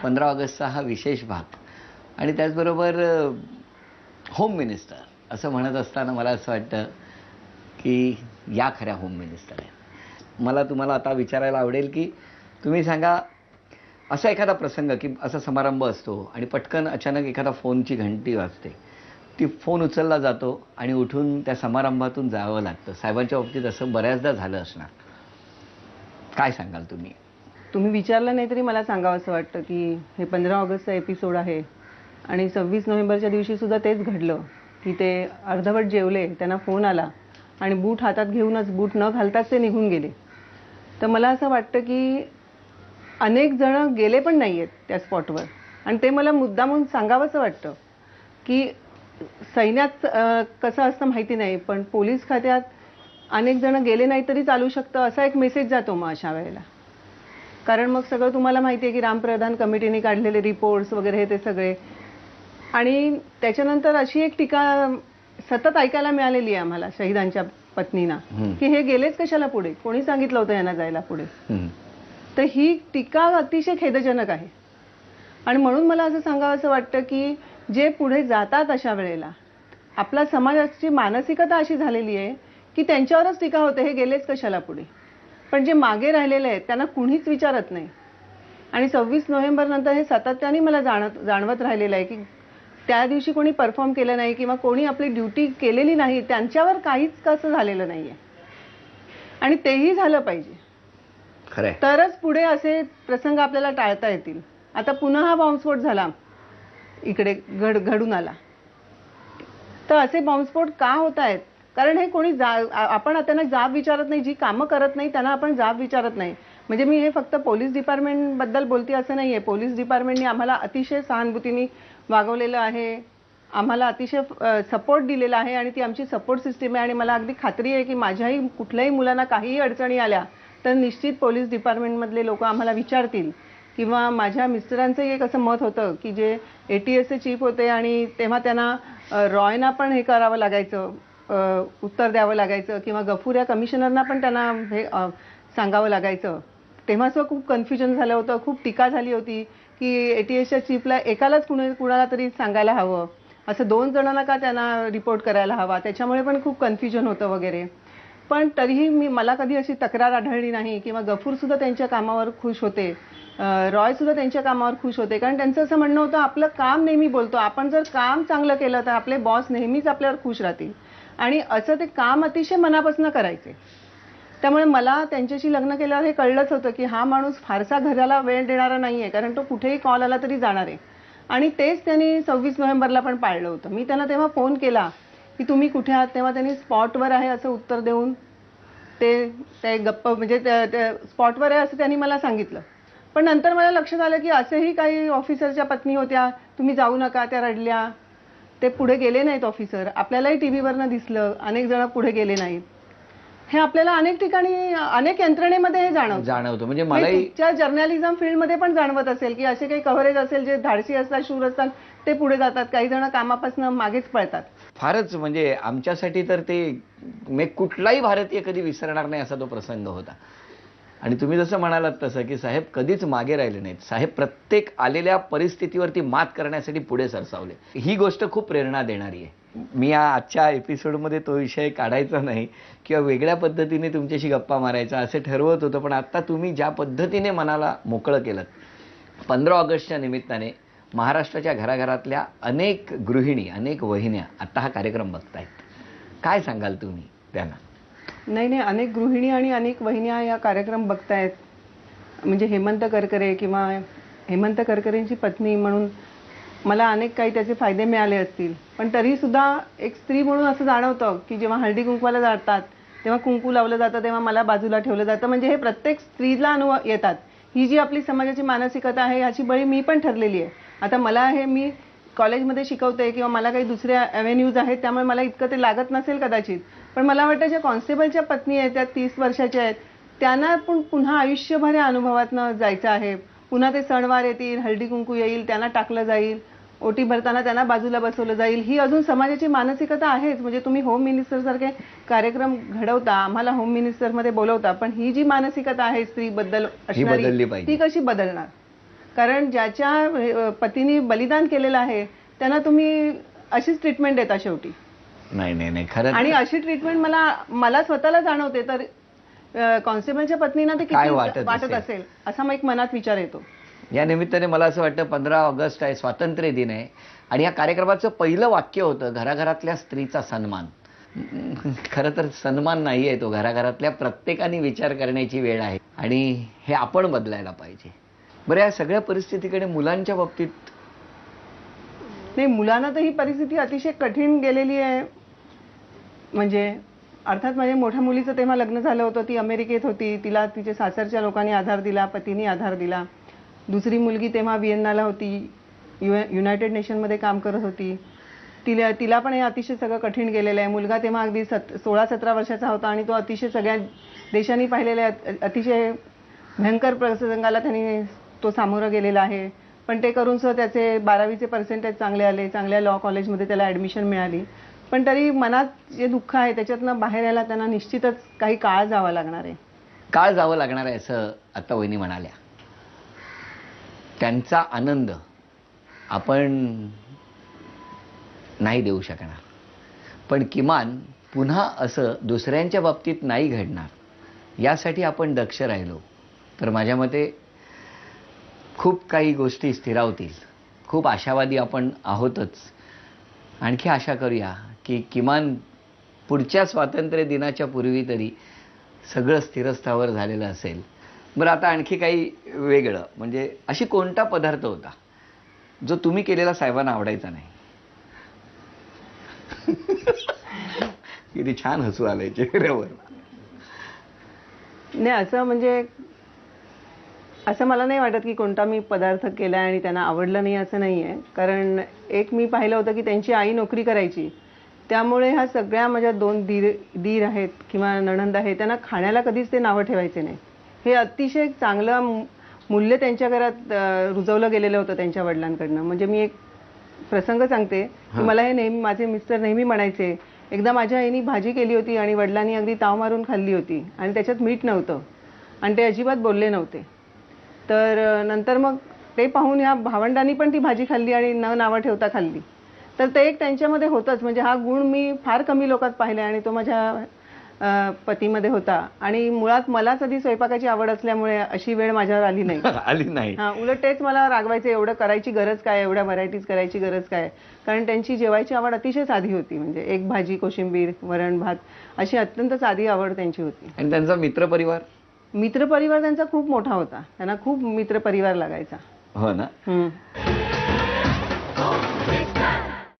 15 ऑगस्टचा हा विशेष भाग आणि त्याचबरोबर होम मिनिस्टर असं म्हणत असताना मला असं वाटतं की या खऱ्या होम मिनिस्टर आहेत. मला तुम्हाला आता विचारायला आवडेल की तुम्ही सांगा असा एखादा प्रसंग की असा समारंभ असतो आणि पटकन अचानक एखादा फोनची घंटी वाजते, ती फोन उचलला जातो आणि उठून त्या समारंभातून जावं लागतं. साहेबांच्या बाबतीत असं बऱ्याचदा झालं असणार. काय सांगाल तुम्ही? तुम्ही विचारलं नाही तरी मला सांगावं असं वाटतं की हे 15 ऑगस्टचा एपिसोड आहे आणि 26 नोव्हेंबरच्या दिवशी सुद्धा तेच घडलं की ते अर्धवट जेवले, त्यांना फोन आला आणि बूट हातात घेऊनच बूट न घालताच ते निघून गेले. तर मला असं वाटतं की अनेक जण गेले पण नाही आहेत त्या स्पॉटवर आणि ते मला मुद्दामून सांगावंसं वाटतं की सैन्यात कसं असतं माहिती नाही, पण पोलीस खात्यात अनेक जण गेले नाही तरी चालू शकतं असा एक मेसेज जातो मग अशा वेळेला. कारण मग सगळं तुम्हाला माहिती आहे की रामप्रधान कमिटीने काढलेले रिपोर्ट्स वगैरे ते सगळे आणि त्याच्यानंतर अशी एक टीका सतत ऐकायला मिळालेली आहे आम्हाला शहीदांच्या पत्नींना की हे गेलेच कशाला पुढे, कोणी सांगितलं होतं यांना जायला पुढे. तर ही टीका अतिशय खेदजनक आहे आणि म्हणून मला असं सांगावं असं वाटतं की जे पुढे जातात अशा वेळेला आपल्या समाजाची मानसिकता अशी झालेली आहे की त्यांच्यावरच टीका होते, हे गेलेच कशाला पुढे. पण जे मागे राहिलेले आहेत त्यांना कुणीच विचारत नाही आणि 26 नोव्हेंबर नंतर हे सातत्याने मला जाणवत राहिलेलं आहे की त्या दिवशी कोणी परफॉर्म केलं नाही किंवा कोणी आपली ड्युटी केलेली नाही, त्यांच्यावर काहीच कसं झालेलं नाहीये आणि तेही झालं पाहिजे. खरंय. तरच पुढे असे प्रसंग आपल्याला टाळता येतील. आता पुन्हा हा बॉम्बस्फोट झाला इकडे घडून आला, तर असे बॉम्बस्फोट का होत आहेत? कारण हे कोणी आपण त्यांना जाब विचारत नाही, जी कामं करत नाही त्यांना आपण जाब विचारत नाही. म्हणजे मी हे फक्त पोलीस डिपार्टमेंटबद्दल बोलते असं नाही आहे. पोलीस डिपार्टमेंटने आम्हाला अतिशय सहानुभूतीने वागवलेलं आहे, आम्हाला अतिशय सपोर्ट दिलेला आहे आणि ती आमची सपोर्ट सिस्टीम आहे आणि मला अगदी खात्री आहे की माझ्याही कुठल्याही मुलांना काहीही अडचणी आल्या तर निश्चित पोलीस डिपार्टमेंटमधले लोक आम्हाला विचारतील. किंवा माझ्या मिस्टरांचंही एक असं मत होतं की जे ATSचे चीफ होते आणि तेव्हा त्यांना रॉयना पण हे करावं लागायचं, उत्तर द्यावं लागायचं किंवा गफूर या कमिशनरना पण त्यांना हे सांगावं लागायचं. तेव्हा सुद्धा खूप कन्फ्युजन झालं होतं, खूप टीका झाली होती की ATSच्या चीफला एकालाच कुणाला तरी सांगायला हवं, असं 2 जणांना का त्यांना रिपोर्ट करायला हवा, त्याच्यामुळे पण खूप कन्फ्युजन होतं वगैरे. पण तरीही मला कधी अशी तक्रार आढळली नाही किंवा गफूर सुद्धा त्यांच्या कामावर खुश होते, रॉय सुद्धा त्यांच्या कामावर खुश होते. कारण त्यांचं असं म्हणणं होतं आपलं काम नेहमी बोलतो, आपण जर काम चांगलं केलं तर आपले बॉस नेहमीच आपल्यावर खुश राहतील आणि असं ते काम अतिशय मनापासून करायचे. त्यामुळे मला त्यांच्याशी लग्न केल्यावर हे कळलंच होतं की हा माणूस फारसा घराला वेळ देणारा नाहीये, कारण तो कुठेही कॉल आला तरी जाणार आहे आणि तेच त्यांनी 26 नोव्हेंबरला पण पाळलं होतं. मी त्यांना तेव्हा फोन केला की तुम्ही कुठे आहात, तेव्हा त्यांनी स्पॉटवर आहे असं उत्तर देऊन ते गप्प म्हणजे स्पॉटवर आहे असं त्यांनी मला सांगितलं. पण नंतर मला लक्षात आलं की असेही काही ऑफिसरच्या पत्नी होत्या, तुम्ही जाऊ नका, त्या रडल्या, ते पुढे गेले नाहीत ऑफिसर. आपल्यालाही टीव्हीवरनं दिसलं, अनेक जण पुढे गेले नाहीत. हे आपल्याला अनेक ठिकाणी अनेक यंत्रणेमध्ये हे जाणवतं. म्हणजे मलाही तुमच्या जर्नलिझम फील्डमध्ये पण जाणवत असेल की असे काही कव्हरेज असेल जे धाडसी असतात, शूर असतात, ते पुढे जातात, काही जण कामापासून मागेच पळतात. फारच म्हणजे आमच्यासाठी तर ते कुठलाही भारतीय कधी विसरणार नाही असा तो प्रसंग होता. आणि तुम्ही जसं म्हणालात तसं की साहेब कधीच मागे राहिले नाहीत. साहेब प्रत्येक आलेल्या परिस्थितीवरती मात करण्यासाठी पुढे सरसावले. ही गोष्ट खूप प्रेरणा देणारी आहे. मी आजच्या एपिसोडमध्ये तो विषय काढायचा नाही किंवा वेगळ्या पद्धतीने तुमच्याशी गप्पा मारायचा असे ठरवत होतं, पण आता तुम्ही ज्या पद्धतीने मनाला मोकळं केलं, 15 ऑगस्टच्या निमित्ताने महाराष्ट्राच्या घराघरातल्या अनेक गृहिणी, अनेक वहिन्या आता हा कार्यक्रम बघतायत. काय सांगाल तुम्ही त्यांना? नाही, अनेक गृहिणी आणि अनेक वहिन्या या कार्यक्रम बघतायत. म्हणजे हेमंत करकरे किंवा हेमंत करकरेंची पत्नी म्हणून मला अनेक काही त्याचे फायदे मिळाले असतील, पण तरी सुद्धा एक स्त्री म्हणून असं जाणवतं की जेव्हा हळदी कुंकवाला जातात तेव्हा कुंकू लावलं जातं, तेव्हा मला बाजूला ठेवलं जातं. म्हणजे हे प्रत्येक स्त्रीला अनुभव येतात. ही जी आपली समाजाची मानसिकता आहे ह्याची बळी मी पण ठरलेली आहे. आता मला हे मी कॉलेजमध्ये शिकवते किंवा मला काही दुसऱ्या ॲव्हेन्यूज आहेत, त्यामुळे मला इतकं ते लागत नसेल कदाचित, पण मला वाटतं ज्या कॉन्स्टेबलच्या पत्नी आहेत त्या 30 वर्षाच्या आहेत, त्यांना पण पुन्हा आयुष्यभर या अनुभवातनं जायचं आहे. पुन्हा ते सणवार येतील, हळदी कुंकू येईल, त्यांना टाकलं जाईल, ओटी भरताना त्यांना बाजूला बसवलं जाईल. ही अजून समाजाची मानसिकता आहेच. म्हणजे तुम्ही होम मिनिस्टर सारखे कार्यक्रम घडवता, आम्हाला होम मिनिस्टरमध्ये बोलवता, पण ही जी मानसिकता आहे स्त्रीबद्दल असणारी ती कशी बदलणार? कारण ज्याच्या पतीने बलिदान केलेलं आहे त्यांना तुम्ही अशीच ट्रीटमेंट देता शेवटी. नाही नाही नाही, खरं आणि अशी ट्रीटमेंट मला स्वतःला जाणवते. तर कॉन्स्टेबलच्या पत्नीना ते काय किती वाटत वाटत असेल असा मग एक मनात विचार येतो. या निमित्ताने मला असं वाटतं 15 ऑगस्ट आहे, स्वातंत्र्य दिन आहे, आणि या कार्यक्रमाचं पहिलं वाक्य होतं घराघरातल्या स्त्रीचा सन्मान. खरं तर सन्मान नाही आहे तो, घराघरातल्या प्रत्येकाने विचार करण्याची वेळ आहे आणि हे आपण बदलायला पाहिजे. बरं, या सगळ्या परिस्थितीकडे मुलांच्या बाबतीत नाही, मुलांना तर ही परिस्थिती अतिशय कठीण गेलेली आहे. म्हणजे अर्थात माझ्या मोठ्या मुलीचं तेव्हा लग्न झालं होतं, ती अमेरिकेत होती, तिला तिच्या सासरच्या लोकांनी आधार दिला, पतीने आधार दिला. दुसरी मुलगी तेव्हा व्हिएन्नाला होती, युनायटेड नेशनमध्ये काम करत होती. तिला पण हे अतिशय सगळं कठीण गेलेलं आहे. मुलगा तेव्हा अगदी 16-17 वर्षाचा होता आणि तो अतिशय सगळ्या देशांनी पाहिलेल्या अतिशय भयंकर प्रसंगाला तो सामोरं गेलेला आहे. पण ते करून सुद्धा त्याचे 12वीचे पर्सेंटेज चांगले आले, चांगल्या लॉ कॉलेजमध्ये त्याला ॲडमिशन मिळाली. पण तरी मनात जे दुःख आहे त्याच्यातनं बाहेर यायला त्यांना निश्चितच काही काळ जावा लागणार आहे. काळ जावं लागणार आहे असं आता वहिनी म्हणाल्या. त्यांचा आनंद आपण नाही देऊ शकणार, पण किमान पुन्हा असं दुसऱ्यांच्या बाबतीत नाही घडणार यासाठी आपण दक्ष राहिलो तर माझ्या मते खूप काही गोष्टी स्थिरावतील. खूप आशावादी आपण आहोतच. आणखी आशा करूया की किमान पुढच्या स्वातंत्र्य दिनाच्या पूर्वी तरी सगळं स्थिरस्थावर झालेलं असेल. बरं, आता आणखी काही वेगळं, म्हणजे अशी कोणता पदार्थ होता जो तुम्ही केलेला साहेबांना आवडायचा नाही? किती छान हसू आलंय चेहऱ्यावर. नाही, असं म्हणजे असं मला नाही वाटत की कोणता मी पदार्थ केला आणि त्यांना आवडलं नाही असं नाही आहे. कारण एक मी पाहिलं होतं की त्यांची आई नोकरी करायची, त्यामुळे ह्या सगळ्या माझ्या 2 दीर आहेत किंवा नणंद आहे, त्यांना खाण्याला कधीच ते नावं ठेवायचे नाही. हे अतिशय चांगलं मूल्य त्यांच्या घरात रुजवलं गेलेलं होतं त्यांच्या वडिलांकडनं. म्हणजे मी एक प्रसंग सांगते की मला हे नेहमी माझे मिस्टर नेहमी म्हणायचे, एकदा माझ्या आईने भाजी केली होती आणि वडिलांनी अगदी ताव मारून खाल्ली होती आणि त्याच्यात मीठ नव्हतं आणि ते अजिबात बोलले नव्हते. तर नंतर मग ते पाहून ह्या भावंडांनी पण ती भाजी खाल्ली आणि न नावं ठेवता खाल्ली. तर ते एक त्यांच्यामध्ये होतंच. म्हणजे हा गुण मी फार कमी लोकात पाहिला आणि तो माझ्या पतीमध्ये होता. आणि मुळात मलाच आधी स्वयंपाकाची आवड असल्यामुळे अशी वेळ माझ्यावर आली नाही. आली नाही. उलट तेच मला रागवायचे, एवढं करायची गरज काय, एवढ्या व्हरायटीज करायची गरज काय. कारण त्यांची जेवायची आवड अतिशय साधी होती. म्हणजे एक भाजी, कोशिंबीर, वरण भात अशी अत्यंत साधी आवड त्यांची होती. आणि त्यांचा मित्रपरिवार त्यांचा खूप मोठा होता. त्यांना खूप मित्रपरिवार लागायचा. हो ना.